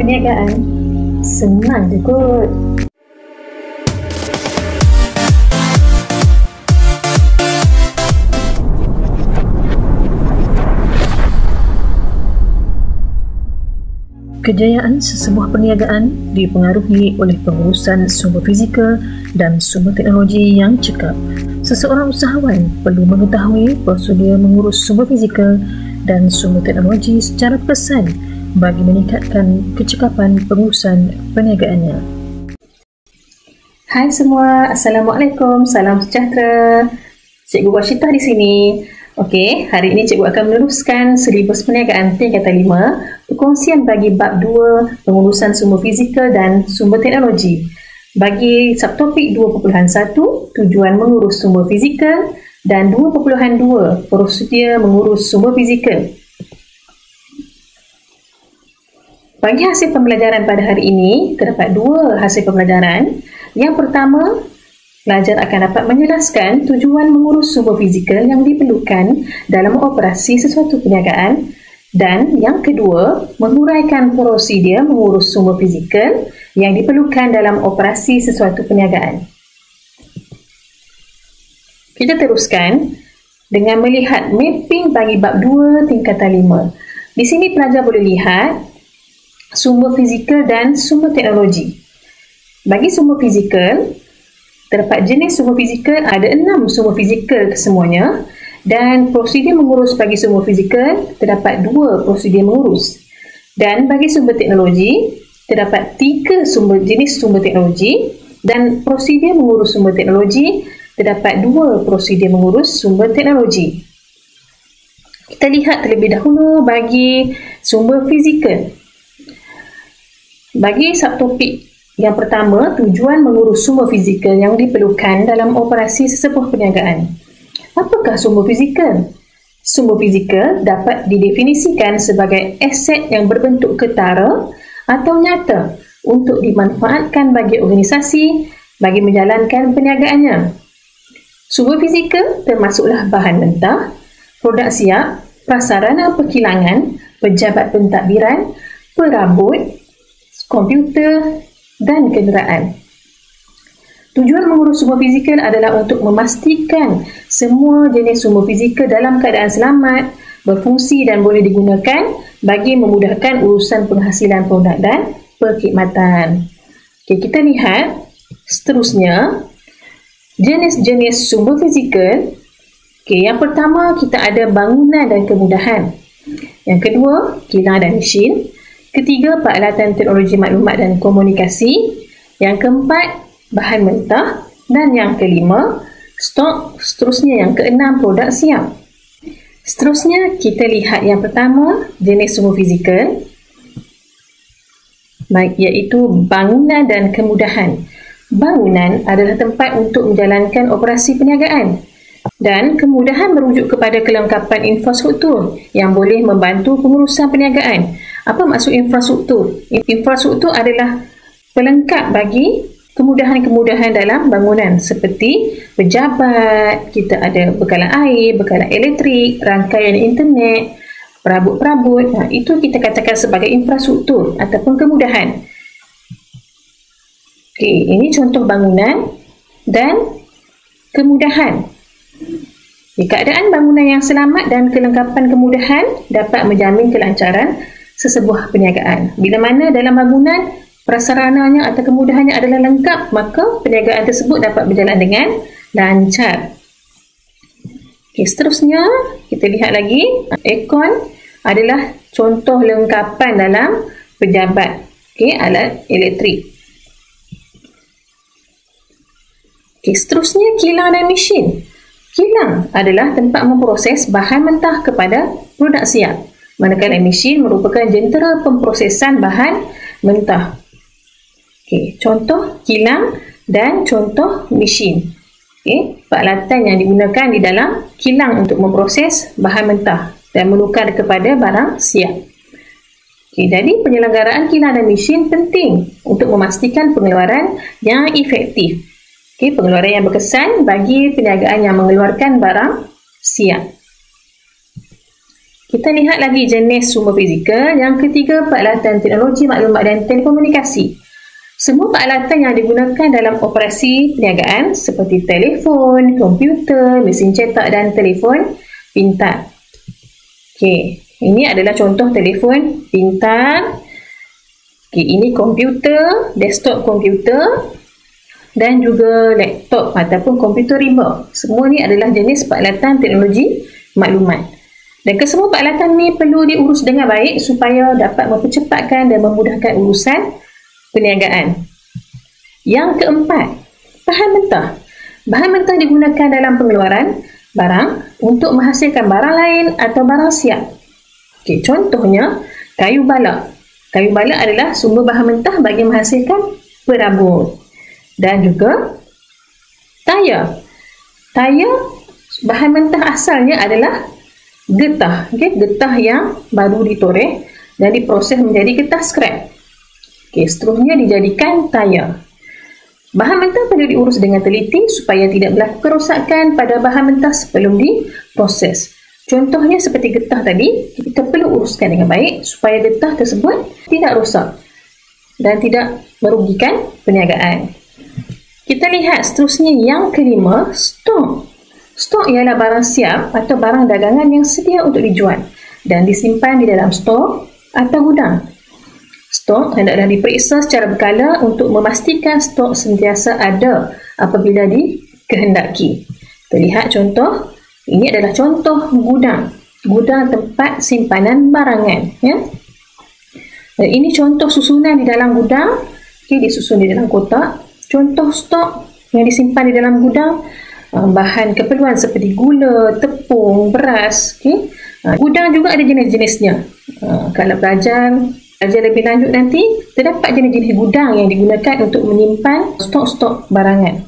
Perniagaan senang je kot. Kejayaan sesebuah perniagaan dipengaruhi oleh pengurusan sumber fizikal dan sumber teknologi yang cekap. Seseorang usahawan perlu mengetahui prosedur mengurus sumber fizikal dan sumber teknologi secara persen bagi meningkatkan kecekapan pengurusan perniagaannya. Hai semua, Assalamualaikum, salam sejahtera. Cikgu Wasyitah di sini. Okey, hari ini cikgu akan meneruskan silibus perniagaan tingkatan 5, perkongsian bagi bab 2, pengurusan sumber fizikal dan sumber teknologi. Bagi subtopik 2.1, tujuan mengurus sumber fizikal, dan 2.2, prosedur mengurus sumber fizikal. Bagi hasil pembelajaran pada hari ini, terdapat 2 hasil pembelajaran. Yang pertama, pelajar akan dapat menjelaskan tujuan mengurus sumber fizikal yang diperlukan dalam operasi sesuatu perniagaan, dan yang kedua, menguraikan prosedur mengurus sumber fizikal yang diperlukan dalam operasi sesuatu perniagaan. Kita teruskan dengan melihat mapping bagi bab 2 tingkatan 5. Di sini pelajar boleh lihat sumber fizikal dan sumber teknologi. Bagi sumber fizikal, terdapat jenis sumber fizikal, ada 6 sumber fizikal kesemuanya, dan prosedur mengurus bagi sumber fizikal terdapat 2 prosedur mengurus. Dan bagi sumber teknologi, terdapat 3 jenis sumber teknologi, dan prosedur mengurus sumber teknologi terdapat 2 prosedur mengurus sumber teknologi. Kita lihat terlebih dahulu bagi sumber fizikal. Bagi subtopik yang pertama, tujuan mengurus sumber fizikal yang diperlukan dalam operasi sesebuah perniagaan. Apakah sumber fizikal? Sumber fizikal dapat didefinisikan sebagai aset yang berbentuk ketara atau nyata untuk dimanfaatkan bagi organisasi bagi menjalankan perniagaannya. Sumber fizikal termasuklah bahan mentah, produk siap, prasarana perkilangan, pejabat pentadbiran, perabot, komputer dan kenderaan. Tujuan mengurus sumber fizikal adalah untuk memastikan semua jenis sumber fizikal dalam keadaan selamat, berfungsi dan boleh digunakan bagi memudahkan urusan penghasilan produk dan perkhidmatan. Okay, kita lihat seterusnya jenis-jenis sumber fizikal. Okay, yang pertama kita ada bangunan dan kemudahan. Yang kedua, kilang dan mesin. Ketiga, peralatan teknologi maklumat dan komunikasi. Yang keempat, bahan mentah. Dan yang kelima, stok. Seterusnya yang keenam, produk siap. Seterusnya, kita lihat yang pertama, jenis sumber fizikal, iaitu bangunan dan kemudahan. Bangunan adalah tempat untuk menjalankan operasi perniagaan. Dan kemudahan merujuk kepada kelengkapan infrastruktur yang boleh membantu pengurusan perniagaan. Apa maksud infrastruktur? Infrastruktur adalah pelengkap bagi kemudahan-kemudahan dalam bangunan seperti pejabat, kita ada bekalan air, bekalan elektrik, rangkaian internet, perabot-perabot. Itu kita katakan sebagai infrastruktur ataupun kemudahan. Okey, ini contoh bangunan dan kemudahan. Keadaan bangunan yang selamat dan kelengkapan kemudahan dapat menjamin kelancaran sesebuah perniagaan. Bila mana dalam bangunan prasarananya atau kemudahannya adalah lengkap, maka perniagaan tersebut dapat berjalan dengan lancar. Okay, seterusnya kita lihat lagi, aircon adalah contoh lengkapan dalam pejabat, alat elektrik. Okay, seterusnya kilang dan mesin. Kilang adalah tempat memproses bahan mentah kepada produk siap, manakala mesin merupakan jentera pemprosesan bahan mentah. Okey, contoh kilang dan contoh mesin. Okey, peralatan yang digunakan di dalam kilang untuk memproses bahan mentah dan menukar kepada barang siap. Okey, jadi penyelenggaraan kilang dan mesin penting untuk memastikan pengeluaran yang efektif. Okey, pengeluaran yang berkesan bagi perniagaan yang mengeluarkan barang siap. Kita lihat lagi jenis sumber fizikal. Yang ketiga, peralatan teknologi maklumat dan telekomunikasi. Semua peralatan yang digunakan dalam operasi perniagaan seperti telefon, komputer, mesin cetak dan telefon pintar. Okey, ini adalah contoh telefon pintar. Okey, ini komputer, desktop komputer dan juga laptop ataupun komputer remote. Semua ni adalah jenis peralatan teknologi maklumat. Dan kesemua peralatan ni perlu diurus dengan baik supaya dapat mempercepatkan dan memudahkan urusan perniagaan. Yang keempat, bahan mentah. Bahan mentah digunakan dalam pengeluaran barang untuk menghasilkan barang lain atau barang siap. Okey, contohnya kayu balak. Kayu balak adalah sumber bahan mentah bagi menghasilkan perabot. Dan juga tayar. Tayar bahan mentah asalnya adalah getah. Okey, getah yang baru ditoreh dan diproses menjadi getah scrap. Okey, seterusnya dijadikan tayar. Bahan mentah perlu diurus dengan teliti supaya tidak berlaku kerosakan pada bahan mentah sebelum diproses. Contohnya seperti getah tadi, kita perlu uruskan dengan baik supaya getah tersebut tidak rosak dan tidak merugikan perniagaan. Kita lihat seterusnya yang kelima, stok. Stok ialah barang siap atau barang dagangan yang sedia untuk dijual dan disimpan di dalam stok atau gudang. Stok hendaklah diperiksa secara berkala untuk memastikan stok sentiasa ada apabila dikehendaki. Kita lihat contoh. Ini adalah contoh gudang. Gudang tempat simpanan barangan. Ya? Dan ini contoh susunan di dalam gudang. Okay, disusun di dalam kotak. Contoh stok yang disimpan di dalam gudang. Bahan keperluan seperti gula, tepung, beras. Okay? Gudang juga ada jenis-jenisnya. Kalau belajar lebih lanjut nanti, terdapat jenis-jenis gudang yang digunakan untuk menyimpan stok-stok barangan.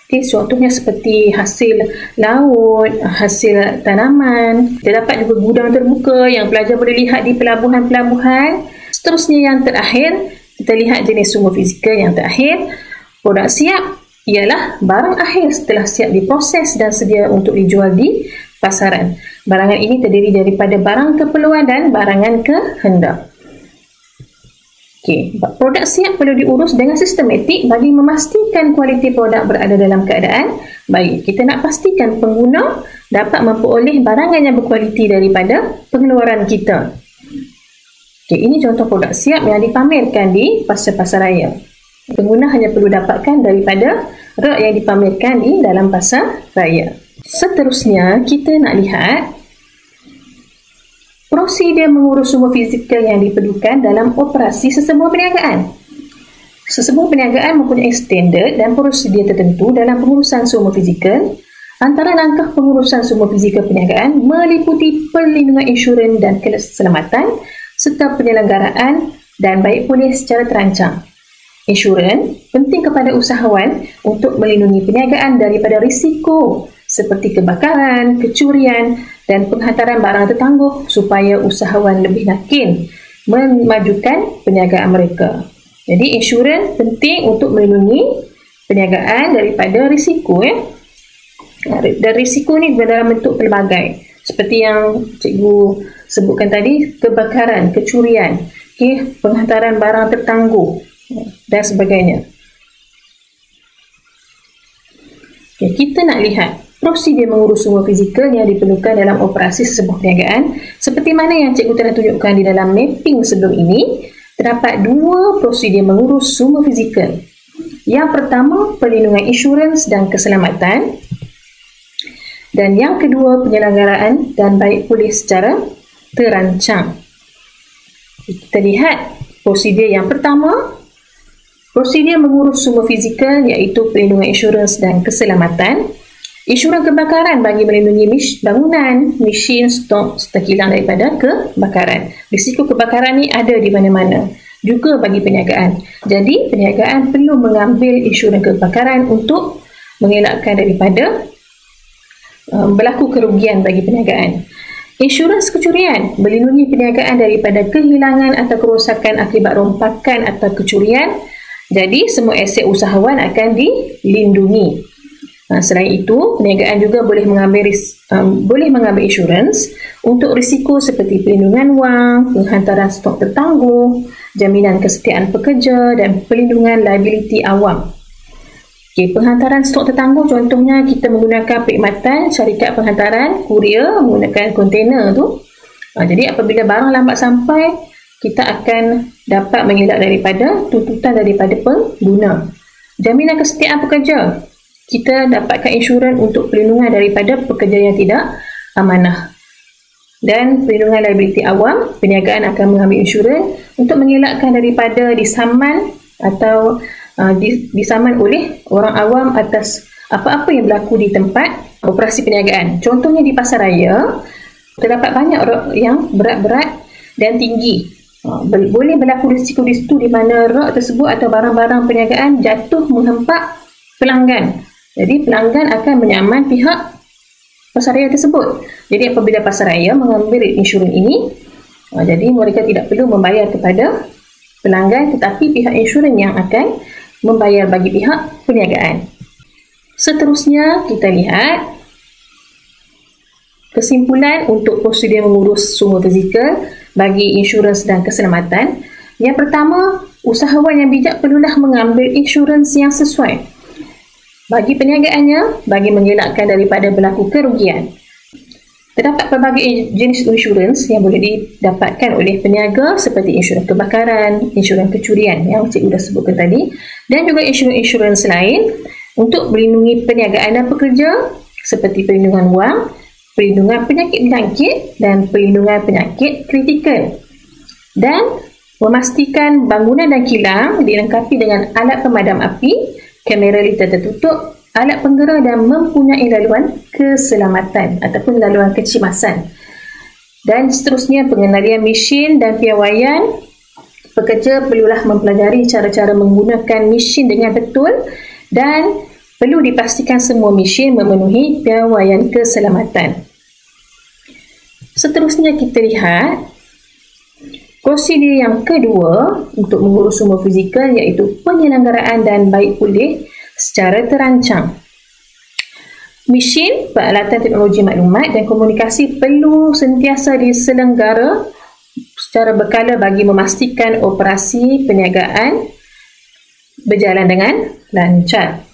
Okay, contohnya seperti hasil laut, hasil tanaman. Terdapat juga gudang terbuka yang pelajar boleh lihat di pelabuhan-pelabuhan. Seterusnya yang terakhir, kita lihat jenis sumber fizikal yang terakhir. Produk siap ialah barang akhir setelah siap diproses dan sedia untuk dijual di pasaran. Barangan ini terdiri daripada barang keperluan dan barangan kehendak. Okay. Produk siap perlu diurus dengan sistematik bagi memastikan kualiti produk berada dalam keadaan baik. Kita nak pastikan pengguna dapat memperoleh barangan yang berkualiti daripada pengeluaran kita. Okay. Ini contoh produk siap yang dipamerkan di pasar-pasar raya. Pengguna hanya perlu dapatkan daripada rak yang dipamerkan di dalam pasar raya. Seterusnya, kita nak lihat prosedur mengurus sumber fizikal yang diperlukan dalam operasi sesebuah perniagaan. Sesebuah perniagaan mempunyai standard dan prosedur tertentu dalam pengurusan sumber fizikal. Antara langkah pengurusan sumber fizikal perniagaan meliputi perlindungan insurans dan keselamatan serta penyelenggaraan dan baik pulih secara terancang. Insurans penting kepada usahawan untuk melindungi perniagaan daripada risiko seperti kebakaran, kecurian dan penghantaran barang tertangguh supaya usahawan lebih yakin memajukan perniagaan mereka. Jadi insurans penting untuk melindungi perniagaan daripada risiko. Dan risiko ni dalam bentuk pelbagai. Seperti yang cikgu sebutkan tadi, kebakaran, kecurian, penghantaran barang tertangguh dan sebagainya. Kita nak lihat prosedur mengurus sumber fizikal yang diperlukan dalam operasi sesebuah perniagaan. Seperti mana yang cikgu telah tunjukkan di dalam mapping sebelum ini, terdapat dua prosedur mengurus sumber fizikal. Yang pertama, perlindungan insurans dan keselamatan. Dan yang kedua, penyelenggaraan dan baik pulih secara terancang. Kita lihat prosedur yang pertama. Prosedur mengurus sumber fizikal iaitu perlindungan insurans dan keselamatan. Insurans kebakaran bagi melindungi bangunan, mesin, stok terhilang daripada kebakaran. Risiko kebakaran ni ada di mana-mana. Juga bagi perniagaan. Jadi, perniagaan perlu mengambil insurans kebakaran untuk mengelakkan daripada berlaku kerugian bagi perniagaan. Insurans kecurian melindungi perniagaan daripada kehilangan atau kerosakan akibat rompakan atau kecurian. Jadi, semua aset usahawan akan dilindungi. Selain itu, perniagaan juga boleh mengambil insurans untuk risiko seperti pelindungan wang, penghantaran stok tertangguh, jaminan kesetiaan pekerja dan pelindungan liability awam. Penghantaran stok tertangguh contohnya kita menggunakan perkhidmatan syarikat penghantaran kurier menggunakan kontainer tu. Jadi apabila barang lambat sampai, kita akan dapat mengelak daripada tuntutan daripada pengguna. Jaminan kesetiaan pekerja, kita dapatkan insurans untuk perlindungan daripada pekerja yang tidak amanah. Dan perlindungan liability awam, perniagaan akan mengambil insurans untuk mengelakkan daripada disaman atau disaman oleh orang awam atas apa-apa yang berlaku di tempat operasi perniagaan. Contohnya di pasar raya, terdapat banyak rok yang berat-berat dan tinggi. Boleh berlaku risiko di situ di mana rok tersebut atau barang-barang perniagaan jatuh menghempak pelanggan. Jadi pelanggan akan menyaman pihak pasar raya tersebut. Jadi apabila pasar raya mengambil insurans ini, jadi mereka tidak perlu membayar kepada pelanggan, tetapi pihak insurans yang akan membayar bagi pihak perniagaan. Seterusnya kita lihat kesimpulan untuk prosedur mengurus sumber fizikal bagi insurans dan keselamatan. Yang pertama, usahawan yang bijak perlulah mengambil insurans yang sesuai bagi perniagaannya, bagi mengelakkan daripada berlaku kerugian. Terdapat pelbagai jenis insurans yang boleh didapatkan oleh peniaga seperti insurans kebakaran, insurans kecurian yang cikgu dah sebutkan tadi, dan juga insurans lain untuk melindungi perniagaan dan pekerja seperti perlindungan wang, perlindungan penyakit dan perlindungan penyakit kritikal. Dan memastikan bangunan dan kilang dilengkapi dengan alat pemadam api, kamera litar tertutup, alat penggerak dan mempunyai laluan keselamatan ataupun laluan kecemasan. Dan seterusnya pengendalian mesin dan piawaian. Pekerja perlulah mempelajari cara-cara menggunakan mesin dengan betul dan perlu dipastikan semua mesin memenuhi piawaian keselamatan. Seterusnya kita lihat prosedur yang kedua untuk mengurus sumber fizikal iaitu penyelenggaraan dan baik pulih secara terancang. Mesin, peralatan teknologi maklumat dan komunikasi perlu sentiasa diselenggara secara berkala bagi memastikan operasi perniagaan berjalan dengan lancar.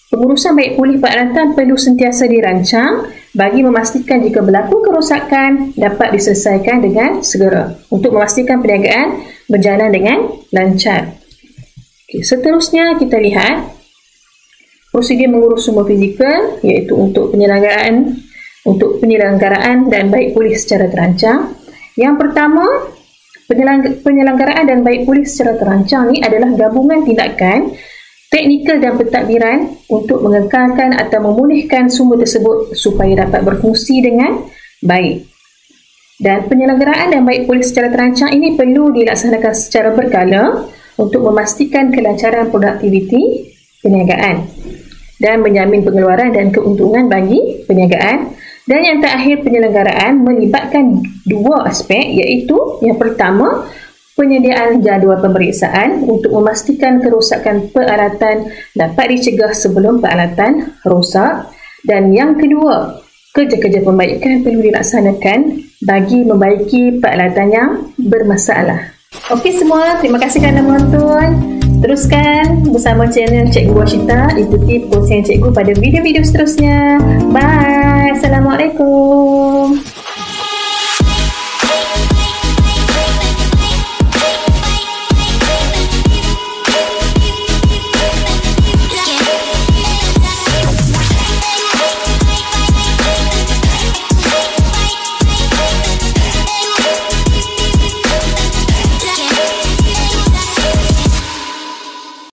Pengurusan baik pulih peralatan perlu sentiasa dirancang bagi memastikan jika berlaku kerosakan dapat diselesaikan dengan segera untuk memastikan perniagaan berjalan dengan lancar. Seterusnya kita lihat prosedur mengurus sumber fizikal iaitu untuk penyelenggaraan dan baik pulih secara terancang. Yang pertama, penyelenggaraan dan baik pulih secara terancang ni adalah gabungan tindakan teknikal dan pentadbiran untuk mengekalkan atau memulihkan sumber tersebut supaya dapat berfungsi dengan baik. Dan penyelenggaraan dan baik pulih secara terancang ini perlu dilaksanakan secara berkala untuk memastikan kelancaran produktiviti perniagaan dan menjamin pengeluaran dan keuntungan bagi perniagaan. Dan yang terakhir, penyelenggaraan melibatkan dua aspek iaitu yang pertama, penyediaan jadual pemeriksaan untuk memastikan kerosakan peralatan dapat dicegah sebelum peralatan rosak. Dan yang kedua, kerja-kerja pembaikan perlu dilaksanakan bagi membaiki peralatan yang bermasalah. Okey semua, terima kasih kerana menonton. Teruskan bersama channel Cikgu Washita, ikuti perkongsian cikgu pada video-video seterusnya. Bye. Assalamualaikum.